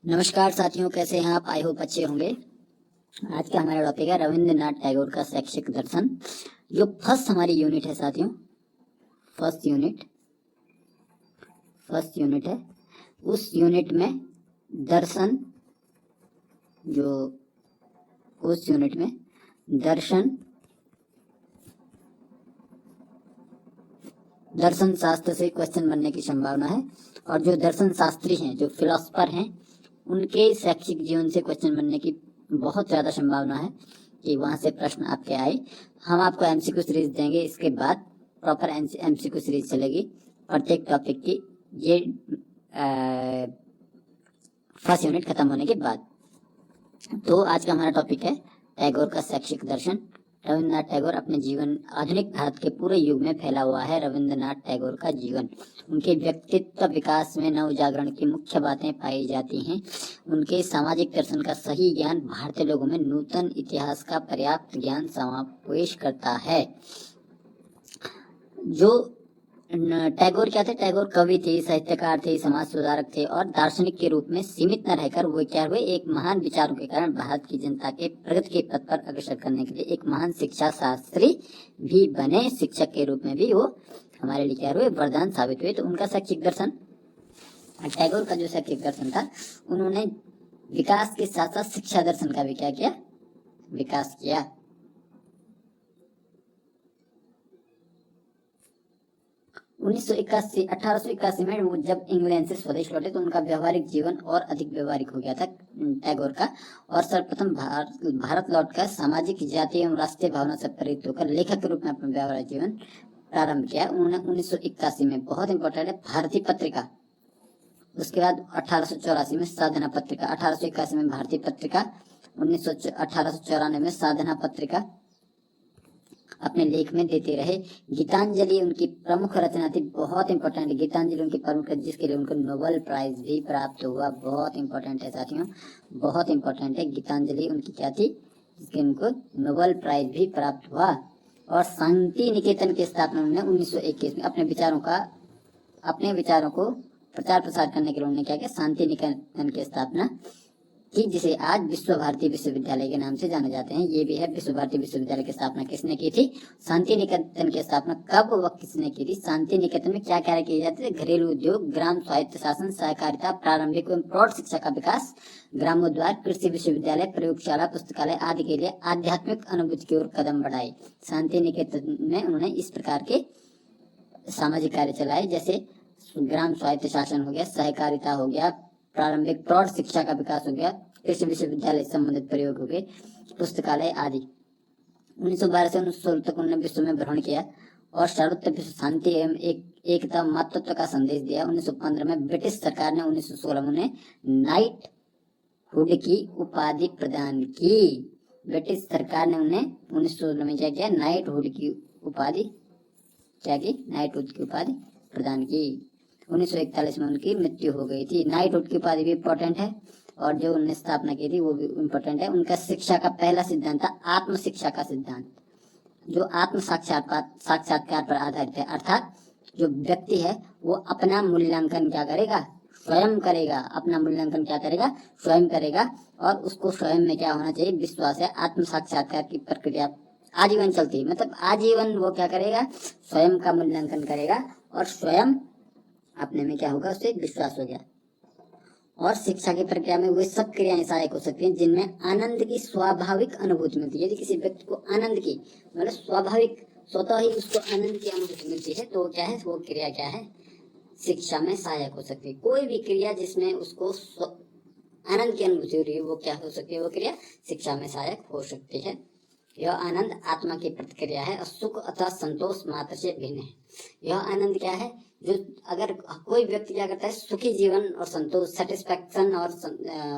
नमस्कार साथियों, कैसे हैं आप? आई होप अच्छे होंगे। आज का हमारा टॉपिक है रविंद्रनाथ टैगोर का शैक्षिक दर्शन। जो फर्स्ट हमारी यूनिट है साथियों, फर्स्ट यूनिट है, उस यूनिट में दर्शन, जो उस यूनिट में दर्शन शास्त्र से क्वेश्चन बनने की संभावना है। और जो दर्शन शास्त्री हैं, जो फिलोसफर हैं, उनके शैक्षिक जीवन से क्वेश्चन बनने की बहुत ज़्यादा संभावना है कि वहाँ से प्रश्न आपके आए। हम आपको एमसीक्यू सीरीज देंगे, इसके बाद प्रॉपर एमसीक्यू सीरीज चलेगी प्रत्येक टॉपिक की, ये फर्स्ट यूनिट खत्म होने के बाद। तो आज का हमारा टॉपिक है टैगोर का शैक्षिक दर्शन। रविंद्रनाथ टैगोर अपने जीवन आधुनिक भारत के पूरे युग में फैला हुआ है। रविंद्रनाथ टैगोर का जीवन, उनके व्यक्तित्व विकास में नव जागरण की मुख्य बातें पाई जाती हैं। उनके सामाजिक दर्शन का सही ज्ञान भारतीय लोगों में नूतन इतिहास का पर्याप्त ज्ञान समावेश करता है। जो टैगोर क्या थे? टैगोर कवि थे, साहित्यकार थे, समाज सुधारक थे और दार्शनिक के रूप में सीमित न रहकर वो क्या हुए, एक महान विचारों के कारण भारत की जनता के प्रगति के पथ पर अग्रसर करने के लिए एक महान शिक्षा शास्त्री भी बने। शिक्षक के रूप में भी वो हमारे लिए क्या हुए, वरदान साबित हुए। तो उनका शैक्षिक दर्शन, टैगोर का जो शैक्षिक दर्शन था, उन्होंने विकास के साथ साथ शिक्षा दर्शन का भी क्या किया, विकास किया। 1881 में वो जब इंग्लैंड से स्वदेश लौटे तो उनका व्यवहारिक जीवन और अधिक व्यवहारिक हो गया था टैगोर का। और सर्वप्रथम भारत लौटकर सामाजिक, जातीय एवं राष्ट्रीय भावना से प्रेरित होकर लेखक के रूप में अपना व्यवहारिक जीवन प्रारंभ किया। उन्होंने 1981 में, बहुत इंपॉर्टेंट है, भारतीय पत्रिका, उसके बाद 1884 में साधना पत्रिका, 1881 में भारतीय पत्रिका, 1894 में साधना पत्रिका अपने लेख में देते रहे। गीतांजलि उनकी प्रमुख रचना थी, बहुत इंपॉर्टेंट। गीतांजलि उनकी प्रमुख, जिसके लिए उनको नोबेल प्राइज भी प्राप्त हुआ। बहुत इंपॉर्टेंट है साथियों, बहुत इंपॉर्टेंट है। गीतांजलि उनकी क्या थी, जिसके उनको नोबेल प्राइज भी प्राप्त हुआ। और शांति निकेतन की स्थापना उन्होंने 1921 में अपने विचारों को प्रचार प्रसार करने के लिए उन्होंने क्या किया, शांति निकेतन की स्थापना की, जिसे आज विश्व भारती विश्वविद्यालय के नाम से जाने जाते हैं। ये भी है, विश्व भारती विश्वविद्यालय की स्थापना किसने की थी? शांति निकेतन की स्थापना कब व किसने की थी? शांति निकेतन में क्या कार्य किए जाते थे? घरेलू उद्योग, ग्राम स्वायत्त शासन, सहकारिता, प्रारंभिक एवं प्रौढ़ शिक्षा का विकास, ग्रामोद्धार, कृषि विश्वविद्यालय, प्रयोगशाला, पुस्तकालय आदि के लिए आध्यात्मिक अनुभूति की ओर कदम बढ़ाए। शांति निकेतन में उन्होंने इस प्रकार के सामाजिक कार्य चलाए, जैसे ग्राम स्वायत्त शासन हो गया, सहकारिता हो गया, प्रारंभिक प्रौढ़ शिक्षा का विकास हो गया, कृषि विश्वविद्यालय से संबंधित प्रयोग हो गए, पुस्तकालय आदि। 1912 से 1916 तक उन्होंने विश्व में भ्रमण किया और सर्वत्र विश्व शांति एवं एकता मातृत्व का संदेश दिया। 1915 में ब्रिटिश सरकार ने 1916 में उन्हें नाइट हुड की उपाधि प्रदान की। ब्रिटिश सरकार ने उन्हें 1916 में क्या किया, नाइट हुड की उपाधि क्या की, नाइट हुड की उपाधि प्रदान की। 1941 में उनकी मृत्यु हो गई थी। नाइटहुड की उपाधि भी इम्पोर्टेंट है और जो उन्होंने स्थापना की थी वो भी इम्पोर्टेंट है। उनका शिक्षा का पहला सिद्धांत था आत्म शिक्षा का सिद्धांत, जो आत्म साक्षात्कार पर आधारित है। अर्थात जो व्यक्ति है वो अपना मूल्यांकन क्या करेगा, स्वयं करेगा। अपना मूल्यांकन क्या करेगा, स्वयं करेगा। और उसको स्वयं में क्या होना चाहिए, विश्वास है। आत्म साक्षात्कार की प्रक्रिया आजीवन चलती है, मतलब आजीवन वो क्या करेगा, स्वयं का मूल्यांकन करेगा और स्वयं अपने में क्या होगा, उससे विश्वास हो गया। और शिक्षा की प्रक्रिया में वे सब क्रियाएं सहायक हो सकती हैं जिनमें आनंद की स्वाभाविक अनुभूति मिलती है। यदि किसी व्यक्ति को आनंद की, मतलब स्वाभाविक, स्वतः ही उसको आनंद की अनुभूति मिलती है, तो क्या है, वो क्रिया क्या है, शिक्षा में सहायक हो सकती है। कोई भी क्रिया जिसमें उसको आनंद की अनुभूति हो रही है, वो क्या हो सकती है, वो क्रिया शिक्षा में सहायक हो सकती है। यह आनंद आत्मा की प्रतिक्रिया है और सुख अथवा संतोष मात्र से भिन्न है। यह आनंद क्या है, जो अगर कोई व्यक्ति क्या करता है, सुखी जीवन और संतोष, सेटिस्फैक्शन और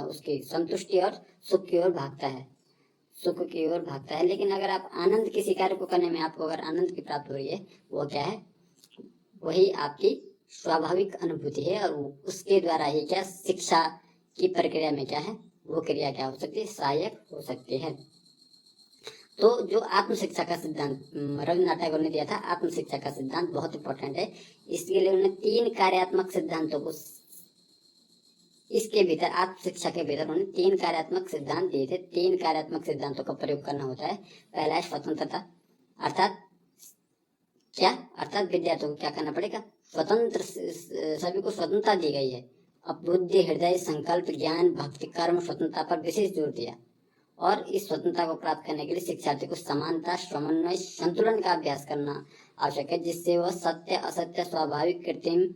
उसकी संतुष्टि और सुख की ओर भागता है, सुख की ओर भागता है। लेकिन अगर आप आनंद किसी कार्य को करने में आपको अगर आनंद की प्राप्त हो रही है, वो क्या है, वही आपकी स्वाभाविक अनुभूति है। और उसके द्वारा ही क्या, शिक्षा की प्रक्रिया में क्या है, वो क्रिया क्या हो सकती है, सहायक हो सकती है। तो जो आत्म शिक्षा का सिद्धांत रविन्द्रनाथ टैगोर ने दिया था, आत्म शिक्षा का सिद्धांत बहुत इंपॉर्टेंट है। इसके लिए उन्होंने 3 कार्यात्मक सिद्धांतों को इसके भीतर आत्म शिक्षा के भीतर उन्होंने 3 कार्यात्मक सिद्धांत दिए थे। 3 कार्यात्मक सिद्धांतों का प्रयोग करना होता है। पहला है स्वतंत्रता, अर्थात क्या, अर्थात विद्यार्थियों को क्या करना पड़ेगा, स्वतंत्र, सभी को स्वतंत्रता दी गई है। अब बुद्धि, हृदय, संकल्प, ज्ञान, भक्ति, कर्म, स्वतंत्रता पर विशेष जोर दिया। और इस स्वतंत्रता को प्राप्त करने के लिए शिक्षार्थी को समानता, समन्वय, संतुलन का अभ्यास करना आवश्यक है, जिससे वह सत्य, असत्य, स्वाभाविक, कृत्रिम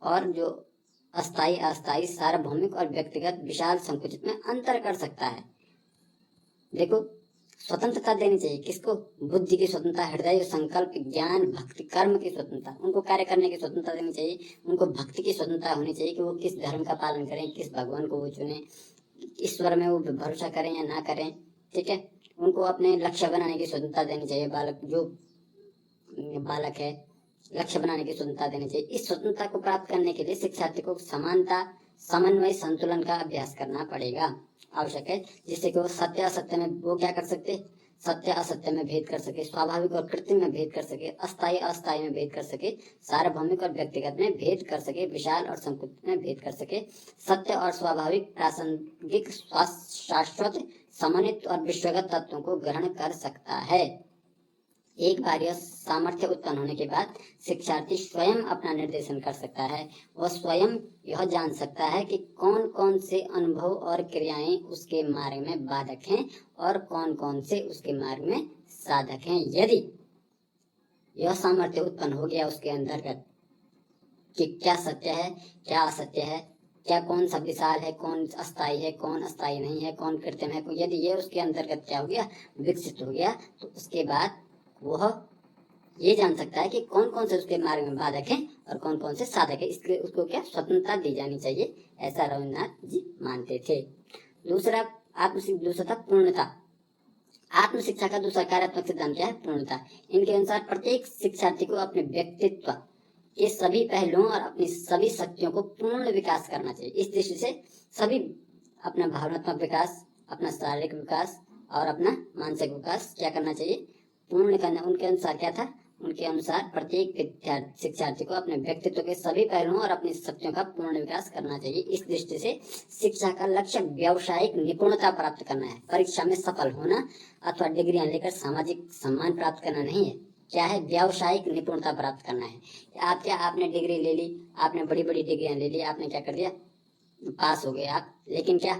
और जो अस्थायी, अस्थायी, सार्वभौमिक और व्यक्तिगत, विशाल, संकुचित में अंतर कर सकता है। देखो, स्वतंत्रता देनी चाहिए किसको, बुद्धि की स्वतंत्रता, हृदय, संकल्प, ज्ञान, भक्ति, कर्म की स्वतंत्रता, उनको कार्य करने की स्वतंत्रता देनी चाहिए। उनको भक्ति की स्वतंत्रता होनी चाहिए कि वो किस धर्म का पालन करें, किस भगवान को वो चुने, ईश्वर में वो भरोसा करें या ना करें, ठीक है। उनको अपने लक्ष्य बनाने की स्वतंत्रता देनी चाहिए। बालक है, लक्ष्य बनाने की स्वतंत्रता देनी चाहिए। इस स्वतंत्रता को प्राप्त करने के लिए शिक्षार्थी को समानता, समन्वय, संतुलन का अभ्यास करना पड़ेगा, आवश्यक है, जिससे कि वो सत्य असत्य में वो क्या कर सकते, सत्य असत्य में भेद कर सके, स्वाभाविक और कृत्रिम में भेद कर सके, अस्थायी अस्थायी में भेद कर सके, सार्वभौमिक और व्यक्तिगत में भेद कर सके, विशाल और संकुचित में भेद कर सके, सत्य और स्वाभाविक, प्रासंगिक, शाश्वत, समन्वित और विश्वगत तत्वों को ग्रहण कर सकता है। एक बार यह सामर्थ्य उत्पन्न होने के बाद शिक्षार्थी स्वयं अपना निर्देशन कर सकता है। वह स्वयं यह जान सकता है कि कौन कौन से अनुभव और क्रियाएं उसके मार्ग में बाधक हैं और कौन कौन से उसके मार्ग में साधक हैं। यदि यह सामर्थ्य उत्पन्न हो गया उसके अंतर्गत कि क्या सत्य है, क्या असत्य है, क्या कौन सा विशाल है, कौन अस्थायी है, कौन अस्थायी नहीं है, कौन कृत्रिम है, यदि ये उसके अंतर्गत क्या हो गया, विकसित हो गया, तो उसके बाद वह ये जान सकता है कि कौन कौन से उसके मार्ग में बाधक हैं और कौन कौन से साधक है। इसलिए उसको क्या स्वतंत्रता दी जानी चाहिए, ऐसा रविन्द्रनाथ जी मानते थे। दूसरा था पूर्णता। आत्म शिक्षा का दूसरा कार्यात्मक सिद्धांत क्या है, पूर्णता। इनके अनुसार प्रत्येक शिक्षार्थी को अपने व्यक्तित्व के सभी पहलुओं और अपनी सभी शक्तियों को पूर्ण विकास करना चाहिए। इस दृष्टि से सभी अपना भावनात्मक विकास, अपना शारीरिक विकास और अपना मानसिक विकास क्या करना चाहिए, पूर्ण करना। उनके अनुसार क्या था, उनके अनुसार प्रत्येक शिक्षार्थी को अपने व्यक्तित्व के सभी पहलुओं और अपनी शक्तियों का पूर्ण विकास करना चाहिए। इस दृष्टि से शिक्षा का लक्ष्य व्यावसायिक निपुणता प्राप्त करना है, परीक्षा में सफल होना अथवा डिग्रियां लेकर सामाजिक सम्मान प्राप्त करना नहीं है। क्या है, व्यावसायिक निपुणता प्राप्त करना है। आपने डिग्री ले ली, आपने बड़ी बड़ी डिग्रियां ले ली, आपने क्या कर दिया, पास हो गए आप, लेकिन क्या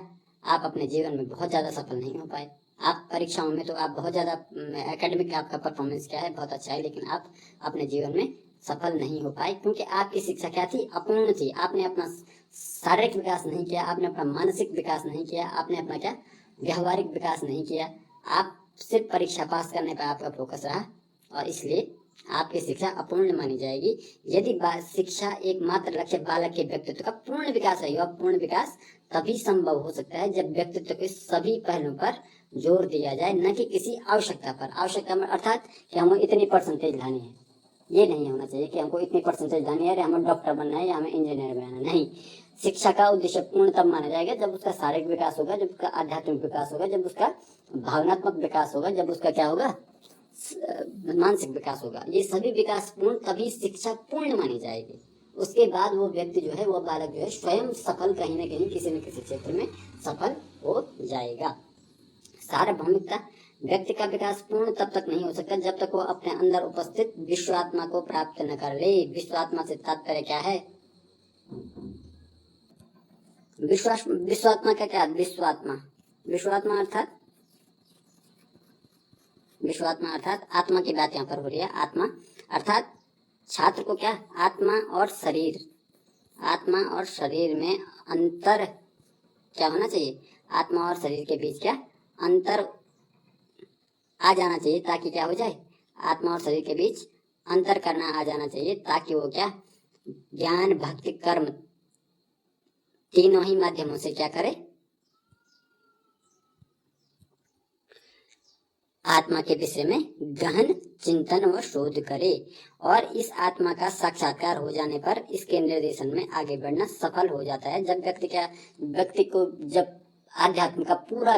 आप अपने जीवन में बहुत ज्यादा सफल नहीं हो पाए। आप परीक्षाओं में तो आप बहुत ज्यादा एकेडमिक आपका परफॉर्मेंस क्या है, बहुत अच्छा है, लेकिन आप अपने जीवन में सफल नहीं हो पाए क्योंकि आपकी शिक्षा क्या थी, अपूर्ण थी। आपने अपना शारीरिक विकास नहीं किया, आपने अपना मानसिक विकास नहीं किया, आपने अपना क्या व्यवहारिक विकास नहीं किया। आप सिर्फ परीक्षा पास करने पर आपका फोकस रहा और इसलिए आपकी शिक्षा अपूर्ण मानी जाएगी। यदि शिक्षा एकमात्र लक्ष्य बालक के व्यक्तित्व का पूर्ण विकास है, यह पूर्ण विकास तभी संभव हो सकता है जब व्यक्तित्व के सभी पहलुओं पर जोर दिया जाए, न कि किसी आवश्यकता पर। आवश्यकता में अर्थात कि हमें इतनी परसेंटेज लानी है, ये नहीं होना चाहिए कि हमको इतनी परसेंटेज लानी है, हमें डॉक्टर बनना है या हमें इंजीनियर बनना है। नहीं, शिक्षा का उद्देश्य पूर्ण तब माना जाएगा जब उसका शारीरिक विकास होगा, जब उसका आध्यात्मिक विकास होगा, जब उसका भावनात्मक विकास होगा, जब उसका क्या होगा, मानसिक विकास होगा। ये सभी विकास पूर्ण, तभी शिक्षा पूर्ण मानी जाएगी। उसके बाद वो व्यक्ति जो है, वो बालक जो है स्वयं सफल कहीं न कहीं किसी न किसी क्षेत्र में सफल हो जाएगा। सार्वभौमिकता, व्यक्ति का विकास पूर्ण तब तक नहीं हो सकता जब तक वो अपने अंदर उपस्थित विश्वात्मा को प्राप्त न कर ले। विश्वात्मा से तात्पर्य क्या है, विश्वात्मा का क्या, विश्वात्मा अर्थात आत्मा की बात यहाँ पर हो रही है। आत्मा अर्थात छात्र को क्या, आत्मा और शरीर में अंतर क्या होना चाहिए, आत्मा और शरीर के बीच क्या अंतर आ जाना चाहिए, ताकि क्या हो जाए, आत्मा और शरीर के बीच अंतर करना आ जाना चाहिए, ताकि वो क्या ज्ञान, भक्ति, कर्म तीनों ही माध्यमों से क्या करे, आत्मा के विषय में गहन चिंतन व शोध करे और इस आत्मा का साक्षात्कार हो जाने पर इसके निर्देशन में आगे बढ़ना सफल हो जाता है। जब व्यक्ति को जब आध्यात्म का पूरा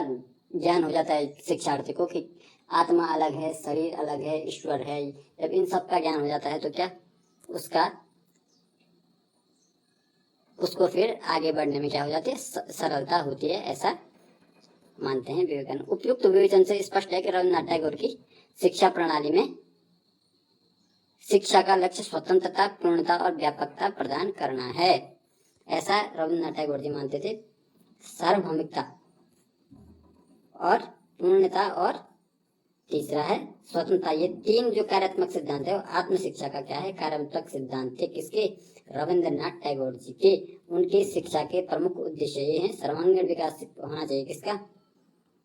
ज्ञान हो जाता है शिक्षार्थी को कि आत्मा अलग है, शरीर अलग है, ईश्वर है, जब इन सब का ज्ञान हो जाता है तो क्या उसका उसको फिर आगे बढ़ने में क्या हो जाती है, सरलता होती है, ऐसा मानते हैं विवेकानंद। उपयुक्त विवेचन से स्पष्ट है कि रविन्द्रनाथ टैगोर की शिक्षा प्रणाली में शिक्षा का लक्ष्य स्वतंत्रता, पूर्णता और व्यापकता प्रदान करना है, ऐसा रविन्द्रनाथ टैगोर जी मानते थे। सार्वभौमिकता और पूर्णता और तीसरा है स्वतंत्रता, ये तीन जो कार्यात्मक सिद्धांत है वो आत्म शिक्षा का क्या है, कार्यात्मक सिद्धांत थे। किसके, रविन्द्रनाथ टैगोर जी के। उनकी शिक्षा के प्रमुख उद्देश्य ये हैं, सर्वांगीण विकास होना चाहिए किसका,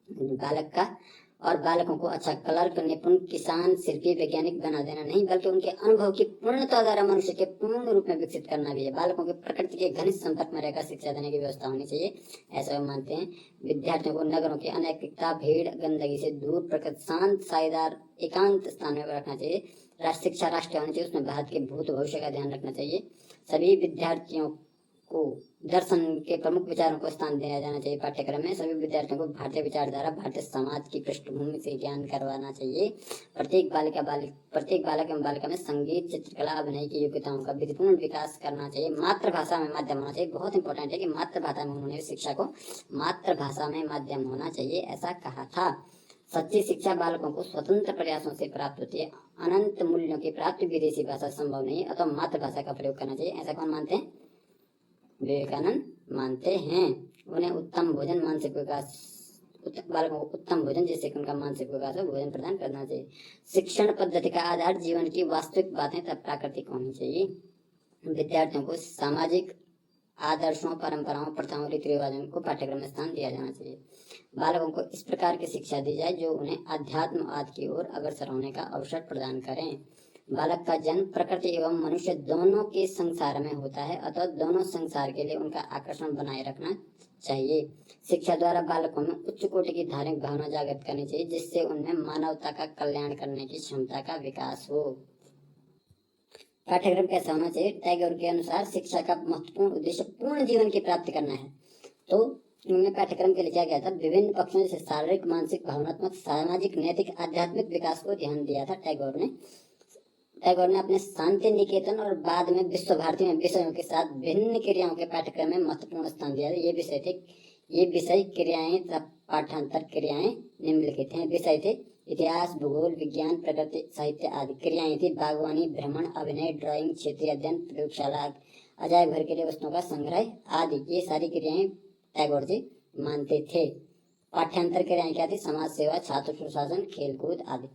बालक का, और बालकों को अच्छा क्लर्क, निपुण, किसान, शिल्पी, वैज्ञानिक बना देना नहीं, बल्कि उनके अनुभव की पूर्णता द्वारा मनुष्य के पूर्ण रूप में विकसित करना भी है। बालकों के प्रकृति के घनिष्ठ संपर्क में रहकर शिक्षा देने की व्यवस्था होनी चाहिए, ऐसा वो मानते हैं। विद्यार्थियों को नगरों की अनैतिकता, भीड़, गंदगी से दूर, प्रकृति, शांत, सायेदार, एकांत स्थान में रखना चाहिए। राष्ट्र शिक्षा राष्ट्रीय होनी चाहिए, उसमें भारत के भूत भविष्य का ध्यान रखना चाहिए। सभी विद्यार्थियों को दर्शन के प्रमुख विचारों को स्थान दिया जाना चाहिए पाठ्यक्रम में। सभी विद्यार्थियों को भारतीय विचारधारा, भारतीय समाज की पृष्ठभूमि से ज्ञान करवाना चाहिए। प्रत्येक बालक एवं बालिका में संगीत, चित्रकला, अभिनय की योग्यताओं का विधिपूर्ण विकास करना चाहिए। मातृभाषा में माध्यम होना चाहिए, बहुत इंपॉर्टेंट है कि मातृभाषा में उन्होंने शिक्षा को मातृभाषा में माध्यम होना चाहिए, ऐसा कहा था। सच्ची शिक्षा बालकों को स्वतंत्र प्रयासों से प्राप्त होती है। अनंत मूल्यों की प्राप्ति विदेशी भाषा संभव नहीं है, अतः मातृभाषा का प्रयोग करना चाहिए, ऐसा कौन मानते हैं, विवेकानंद मानते हैं। उन्हें उत्तम भोजन, मानसिक विकास, बालकों को उत्तम भोजन जिससे कि उनका मानसिक विकास हो, भोजन प्रदान करना चाहिए। शिक्षण पद्धति का आधार जीवन की वास्तविक बातें तब प्राकृतिक होनी चाहिए। विद्यार्थियों को सामाजिक आदर्शों, परंपराओं, प्रथाओं, रीति रिवाजों को पाठ्यक्रम में स्थान दिया जाना चाहिए। बालकों को इस प्रकार की शिक्षा दी जाए जो उन्हें अध्यात्म आदि की ओर अग्रसर होने का अवसर प्रदान करें। बालक का जन्म प्रकृति एवं मनुष्य दोनों के संसार में होता है, अतः दोनों संसार के लिए उनका आकर्षण बनाए रखना चाहिए। शिक्षा द्वारा बालकों में उच्च कोटि की धार्मिक भावना जागृत करनी चाहिए, जिससे उनमें मानवता का कल्याण करने की क्षमता का विकास हो। पाठ्यक्रम कैसा होना चाहिए, टैगोर के अनुसार शिक्षा का महत्वपूर्ण उद्देश्य पूर्ण जीवन की प्राप्ति करना है। तो उन्होंने पाठ्यक्रम के लिए क्या किया था, विभिन्न पक्षों जैसे शारीरिक, मानसिक, भावनात्मक, सामाजिक, नैतिक, आध्यात्मिक विकास को ध्यान दिया था। टैगोर ने अपने शांति निकेतन और बाद में विश्व भारती में विषयों के साथ भिन्न क्रियाओं के पाठ्यक्रम में महत्वपूर्ण स्थान दिया। ये विषय क्रियाएं तथा पाठांतर क्रियाएं निम्नलिखित हैं। विषय थे इतिहास, भूगोल, विज्ञान, प्रकृति, साहित्य आदि। क्रियाएं थी बागवानी, भ्रमण, अभिनय, ड्राइंग, क्षेत्रीय अध्ययन, प्रयोगशाला, अजायब घर के लिए वस्तुओं का संग्रह आदि। ये सारी क्रियाएं टैगोर जी मानते थे। पाठ्यांतर क्रियाएं क्या थी, समाज सेवा, छात्र सुशासन, खेलकूद आदि।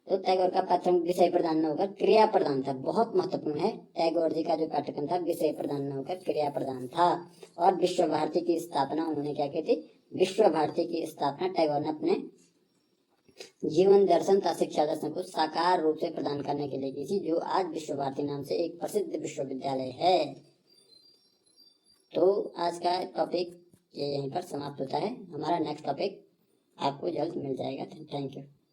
तो टैगोर का पाठ्यक्रम विषय प्रदान न होकर क्रिया प्रदान था, बहुत महत्वपूर्ण है। टैगोर जी का जो पाठ्यक्रम था विषय प्रदान न होकर क्रिया प्रदान था। और विश्व भारती की स्थापना उन्होंने क्या की थी, विश्व भारती की स्थापना टैगोर ने अपने जीवन दर्शन तथा शिक्षा दर्शन को साकार रूप से प्रदान करने के लिए की थी, जो आज विश्व भारती नाम से एक प्रसिद्ध विश्वविद्यालय है। तो आज का टॉपिक ये यहीं पर समाप्त होता है। हमारा नेक्स्ट टॉपिक आपको जल्द मिल जाएगा। Thank you.